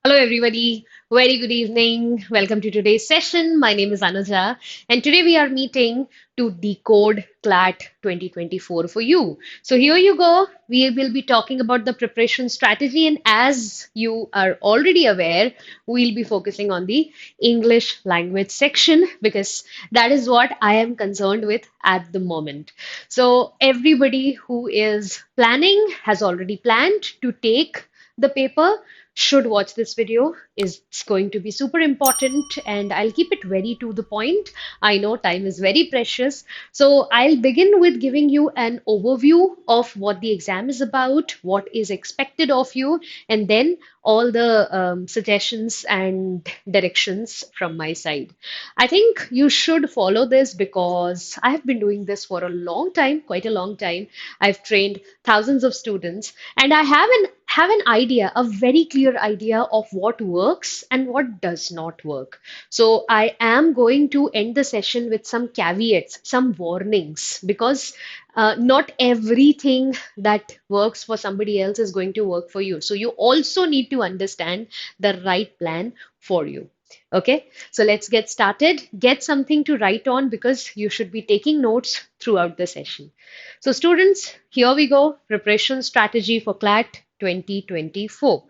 Hello, everybody. Very good evening. Welcome to today's session. My name is Anuja, and today we are meeting to decode CLAT 2024 for you. So, here you go. We will be talking about the preparation strategy, and as you are already aware, we'll be focusing on the English language section because that is what I am concerned with at the moment. So, everybody who is planning has already planned to take the paper should watch this video. Is It's going to be super important and I'll keep it very to the point. I know time is very precious. So I'll begin with giving you an overview of what the exam is about, what is expected of you, and then all the suggestions and directions from my side. I think you should follow this because I have been doing this for a long time, quite a long time. I've trained thousands of students and I have an idea, a very clear idea of what works and what does not work. So I am going to end the session with some caveats, some warnings, because not everything that works for somebody else is going to work for you. So you also need to understand the right plan for you. Okay, so let's get started. Get something to write on because you should be taking notes throughout the session. So, students, here we go. Preparation strategy for CLAT 2024.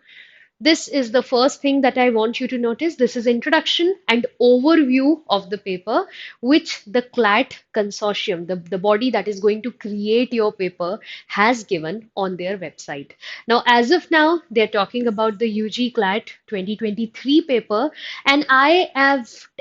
This is the first thing that I want you to notice. This is introduction and overview of the paper, which the CLAT consortium, the body that is going to create your paper, has given on their website. Now, as of now, they're talking about the UG CLAT 2023 paper, and I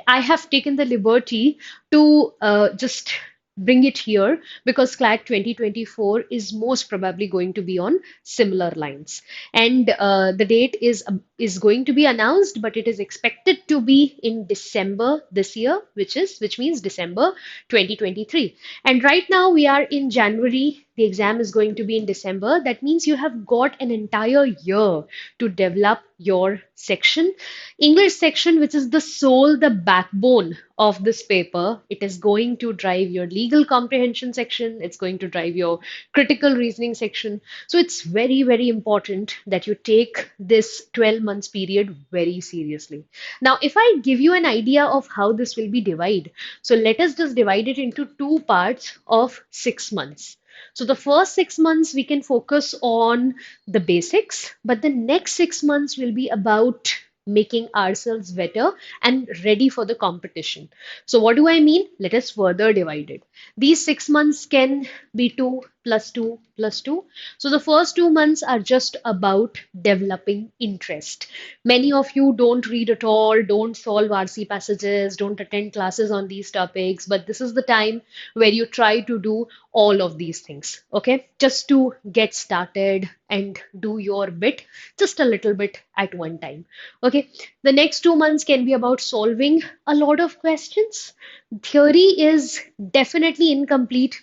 have taken the liberty to just bring it here because CLAT 2024 is most probably going to be on similar lines. And the date is going to be announced, but it is expected to be in December this year, which means December 2023. And right now we are in January. The exam is going to be in December. That means you have got an entire year to develop your section. English section, which is the soul, the backbone of this paper. It is going to drive your legal comprehension section. It's going to drive your critical reasoning section. So it's very, very important that you take this 12 months period very seriously. Now, if I give you an idea of how this will be divided, so let us just divide it into two parts of 6 months. So the first 6 months we can focus on the basics, but the next 6 months will be about making ourselves better and ready for the competition. So what do I mean? Let us further divide it. These 6 months can be 2 plus 2 plus 2. So the first 2 months are just about developing interest. Many of you don't read at all, don't solve RC passages, don't attend classes on these topics, but this is the time where you try to do all of these things, okay? Just to get started and do your bit, just a little bit at one time, okay? The next 2 months can be about solving a lot of questions. Theory is definitely incomplete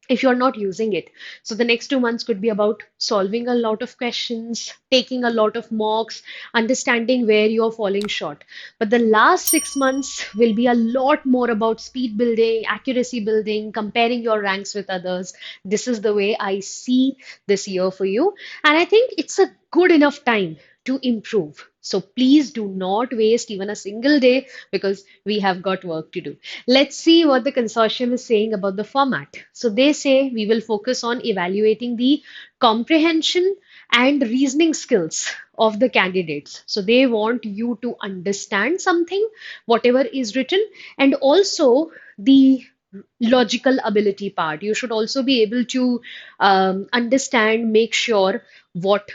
if you're not using it. So the next 2 months could be about solving a lot of questions, taking a lot of mocks, understanding where you're falling short. But the last 6 months will be a lot more about speed building, accuracy building, comparing your ranks with others. This is the way I see this year for you. And I think it's a good enough time to improve. So please do not waste even a single day because we have got work to do. Let's see what the consortium is saying about the format. So they say we will focus on evaluating the comprehension and reasoning skills of the candidates. So they want you to understand something, whatever is written, and also the logical ability part. You should also be able to understand, make sure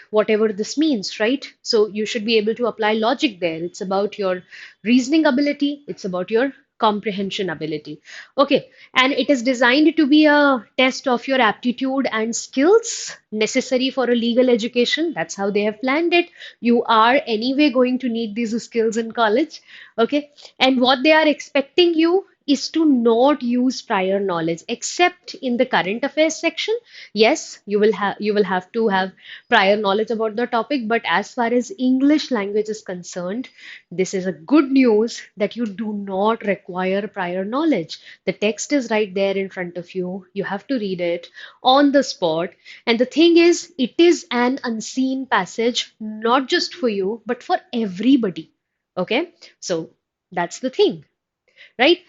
whatever this means, right? So you should be able to apply logic there. It's about your reasoning ability, it's about your comprehension ability. Okay, and it is designed to be a test of your aptitude and skills necessary for a legal education. That's how they have planned it. You are anyway going to need these skills in college. Okay, and what they are expecting you is to not use prior knowledge except in the current affairs section. Yes, you will have to have prior knowledge about the topic, but as far as English language is concerned, this is a good news that you do not require prior knowledge. The text is right there in front of you. You have to read it on the spot. And the thing is, it is an unseen passage, not just for you, but for everybody. Okay? So that's the thing, right?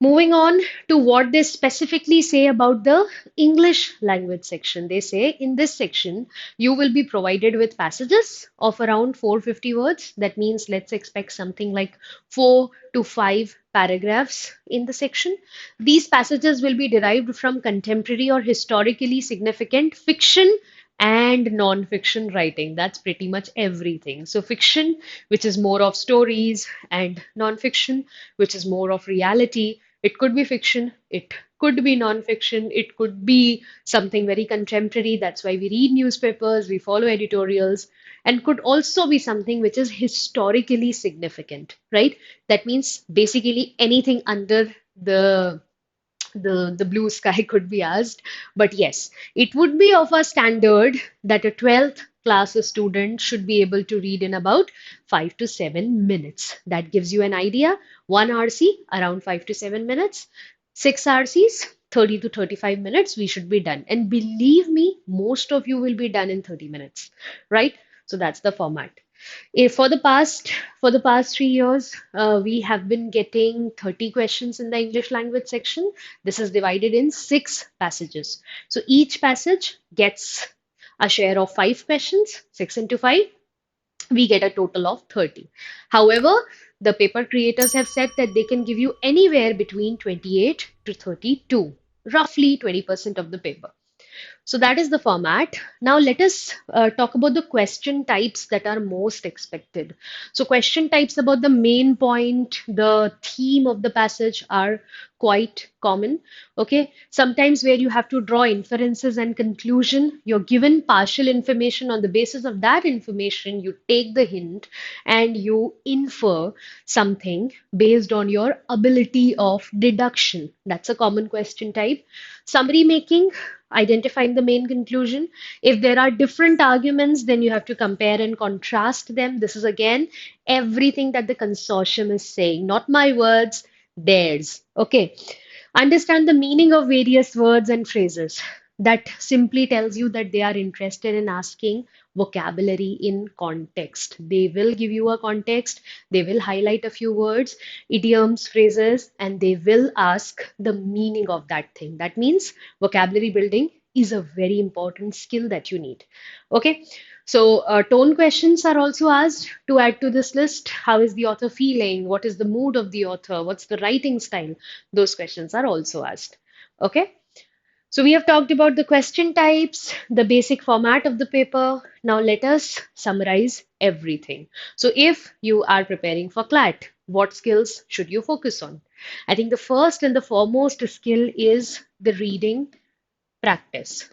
Moving on to what they specifically say about the English language section. They say in this section, you will be provided with passages of around 450 words. That means let's expect something like 4 to 5 paragraphs in the section. These passages will be derived from contemporary or historically significant fiction and non-fiction writing. That's pretty much everything. So fiction, which is more of stories, and non-fiction, which is more of reality. It could be fiction, it could be non-fiction, it could be something very contemporary. That's why we read newspapers, we follow editorials, and could also be something which is historically significant, right? That means basically anything under the the blue sky could be asked. But yes, it would be of a standard that a 12th class student should be able to read in about 5 to 7 minutes. That gives you an idea. One RC around 5 to 7 minutes, six RCs 30 to 35 minutes, we should be done. And believe me, most of you will be done in 30 minutes, right? So that's the format. For the past 3 years, we have been getting 30 questions in the English language section. This is divided in 6 passages. So each passage gets a share of 5 questions, 6 into 5. We get a total of 30. However, the paper creators have said that they can give you anywhere between 28 to 32, roughly 20% of the paper. So that is the format. Now let us talk about the question types that are most expected. So question types about the main point, the theme of the passage are quite common. Okay. Sometimes where you have to draw inferences and conclusion, you're given partial information. On the basis of that information, you take the hint and you infer something based on your ability of deduction. That's a common question type. Summary making, identifying the main conclusion. If there are different arguments, then you have to compare and contrast them. This is again everything that the consortium is saying, not my words, theirs. Okay. Understand the meaning of various words and phrases. That simply tells you that they are interested in asking vocabulary in context. They will give you a context, they will highlight a few words, idioms, phrases, and they will ask the meaning of that thing. That means vocabulary building is a very important skill that you need. Okay. So, tone questions are also asked to add to this list. How is the author feeling? What is the mood of the author? What's the writing style? Those questions are also asked. Okay. So we have talked about the question types, the basic format of the paper. Now let us summarize everything. So if you are preparing for CLAT, what skills should you focus on? I think the first and the foremost skill is the reading practice.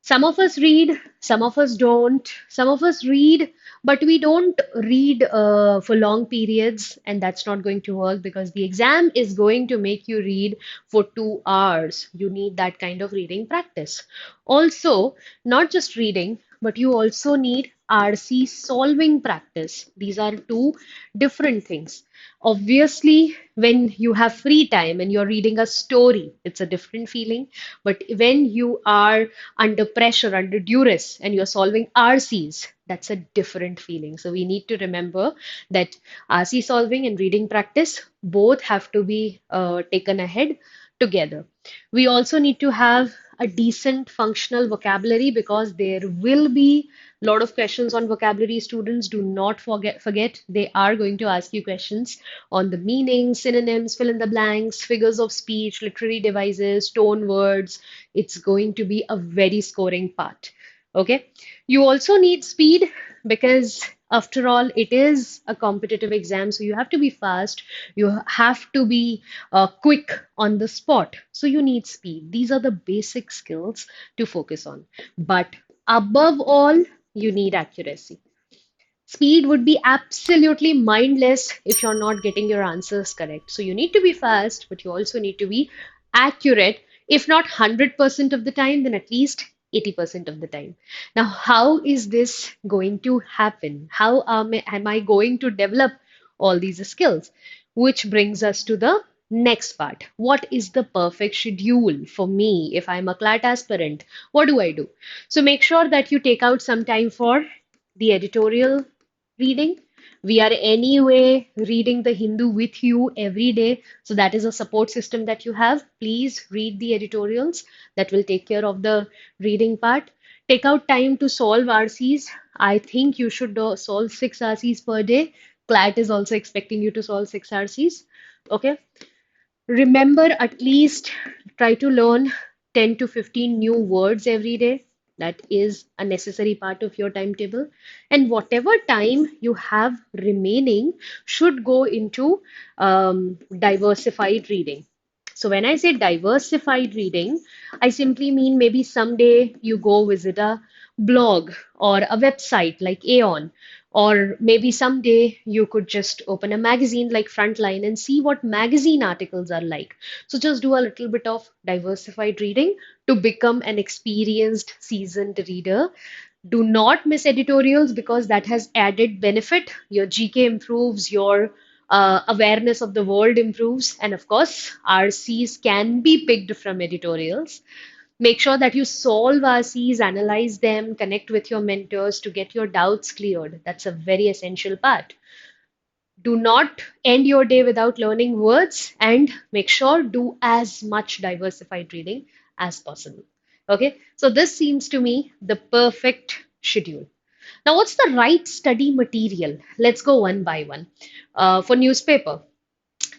Some of us read, some of us don't. Some of us read, but we don't read for long periods, and that's not going to work because the exam is going to make you read for 2 hours. You need that kind of reading practice. Also, not just reading, but you also need RC solving practice. These are two different things. Obviously, when you have free time and you're reading a story, it's a different feeling. But when you are under pressure, under duress, and you're solving RCs, that's a different feeling. So we need to remember that RC solving and reading practice both have to be taken ahead together. We also need to have a decent functional vocabulary because there will be a lot of questions on vocabulary. Students, do not forget they are going to ask you questions on the meaning, synonyms, fill in the blanks, figures of speech, literary devices, tone words. It's going to be a very scoring part. Okay. You also need speed because, after all, it is a competitive exam. So you have to be fast. You have to be quick on the spot. So you need speed. These are the basic skills to focus on. But above all, you need accuracy. Speed would be absolutely mindless if you're not getting your answers correct. So you need to be fast, but you also need to be accurate, if not 100% of the time, then at least 80% of the time. Now, how is this going to happen? How am I going to develop all these skills? Which brings us to the next part. What is the perfect schedule for me if I'm a CLAT aspirant? What do I do? So make sure that you take out some time for the editorial reading. We are anyway reading the Hindu with you every day. So that is a support system that you have. Please read the editorials. That will take care of the reading part. Take out time to solve RCs. I think you should solve 6 RCs per day. CLAT is also expecting you to solve 6 RCs. Okay. Remember, at least try to learn 10 to 15 new words every day. That is a necessary part of your timetable. And whatever time you have remaining should go into diversified reading. So when I say diversified reading, I simply mean maybe someday you go visit a blog or a website like Aeon, or maybe someday you could just open a magazine like Frontline and see what magazine articles are like. So just do a little bit of diversified reading to become an experienced, seasoned reader. Do not miss editorials because that has added benefit. Your GK improves, your awareness of the world improves, and of course, RCs can be picked from editorials. Make sure that you solve RCs, analyze them, connect with your mentors to get your doubts cleared. That's a very essential part. Do not end your day without learning words, and make sure do as much diversified reading as possible. Okay, so this seems to me the perfect schedule. Now, what's the right study material? Let's go one by one. For newspaper,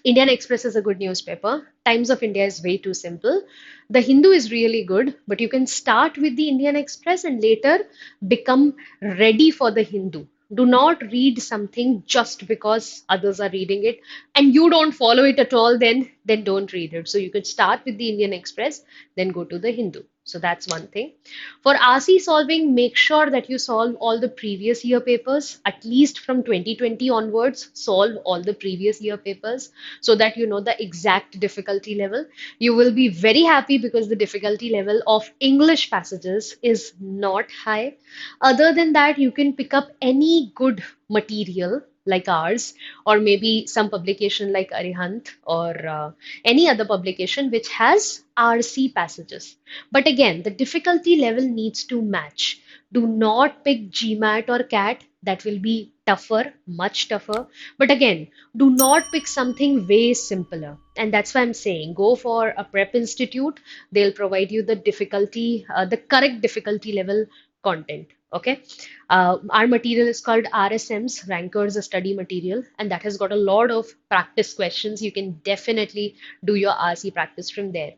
Indian Express is a good newspaper. Times of India is way too simple. The Hindu is really good, but you can start with the Indian Express and later become ready for the Hindu. Do not read something just because others are reading it and you don't follow it at all, then don't read it. So you could start with the Indian Express, then go to the Hindu. So that's one thing. For RC solving, make sure that you solve all the previous year papers, at least from 2020 onwards, solve all the previous year papers so that you know the exact difficulty level. You will be very happy because the difficulty level of English passages is not high. Other than that, you can pick up any good material like ours, or maybe some publication like Arihant, or any other publication which has RC passages. But again, the difficulty level needs to match. Do not pick GMAT or CAT. That will be tougher, much tougher. But again, do not pick something way simpler. And that's why I'm saying go for a prep institute. They'll provide you the difficulty, the correct difficulty level content. Okay. Our material is called RSMs, Rankers Study Material, and that has got a lot of practice questions. You can definitely do your RC practice from there.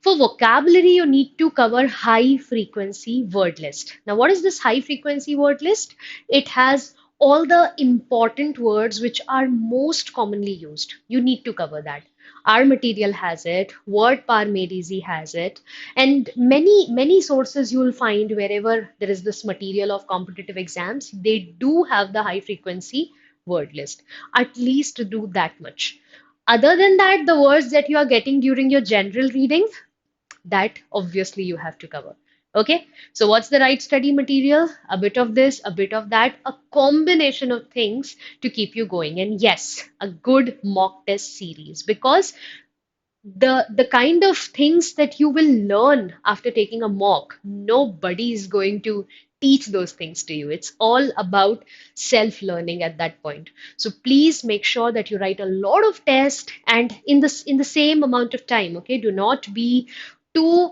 For vocabulary, you need to cover high frequency word list. Now, what is this high frequency word list? It has all the important words which are most commonly used. You need to cover that. Our material has it, Word Par Made Easy has it, and many sources you will find wherever there is this material of competitive exams, they do have the high frequency word list. At least do that much. Other than that, the words that you are getting during your general reading, that obviously you have to cover. Okay, so what's the right study material? A bit of this, a bit of that, a combination of things to keep you going. And yes, a good mock test series, because the kind of things that you will learn after taking a mock, nobody is going to teach those things to you. It's all about self learning at that point. So please make sure that you write a lot of tests and in the same amount of time. Okay, do not be too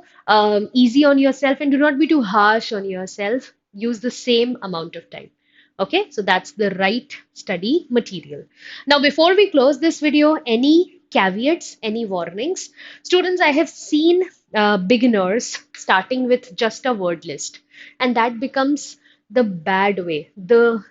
easy on yourself and do not be too harsh on yourself. Use the same amount of time. Okay, so that's the right study material. Now, before we close this video, any caveats, any warnings? Students, I have seen beginners starting with just a word list, and that becomes the bad way. The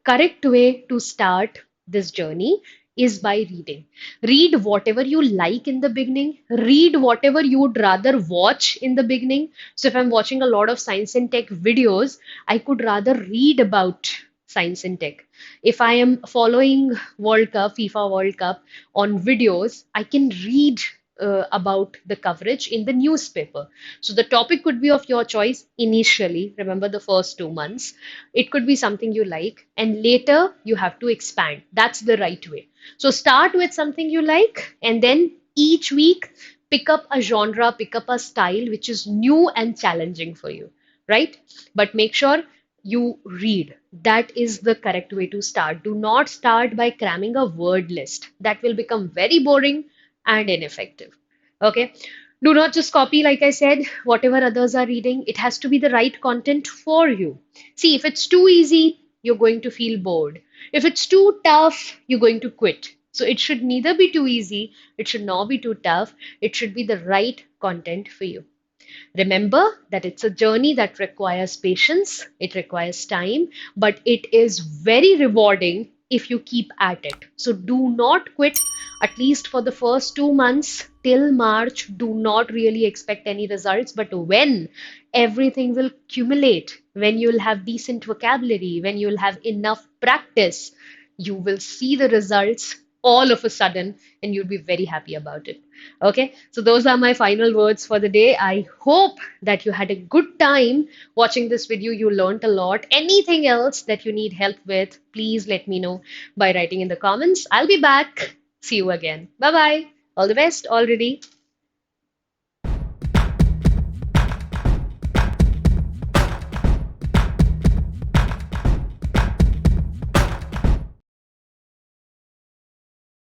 correct way to start this journey is by reading. Read whatever you like in the beginning. Read whatever you would rather watch in the beginning. So if I'm watching a lot of science and tech videos, I could rather read about science and tech. If I am following World Cup, FIFA World Cup on videos, I can read about the coverage in the newspaper. So the topic could be of your choice initially, remember the first 2 months. It could be something you like, and later you have to expand. That's the right way. So start with something you like, and then each week pick up a genre, pick up a style which is new and challenging for you, right? But make sure you read. That is the correct way to start. Do not start by cramming a word list. That will become very boring and ineffective. Okay. Do not just copy, like I said, whatever others are reading. It has to be the right content for you. See, if it's too easy, you're going to feel bored. If it's too tough, you're going to quit. So it should neither be too easy, it should not be too tough. It should be the right content for you. Remember that it's a journey that requires patience, it requires time, but it is very rewarding if you keep at it. So do not quit, at least for the first 2 months till March. Do not really expect any results, but when everything will accumulate, when you'll have decent vocabulary, when you'll have enough practice, you will see the results all of a sudden and you'll be very happy about it. Okay, so those are my final words for the day. I hope that you had a good time watching this video. You learned a lot. Anything else that you need help with, please let me know by writing in the comments. I'll be back. See you again. Bye bye. All the best already.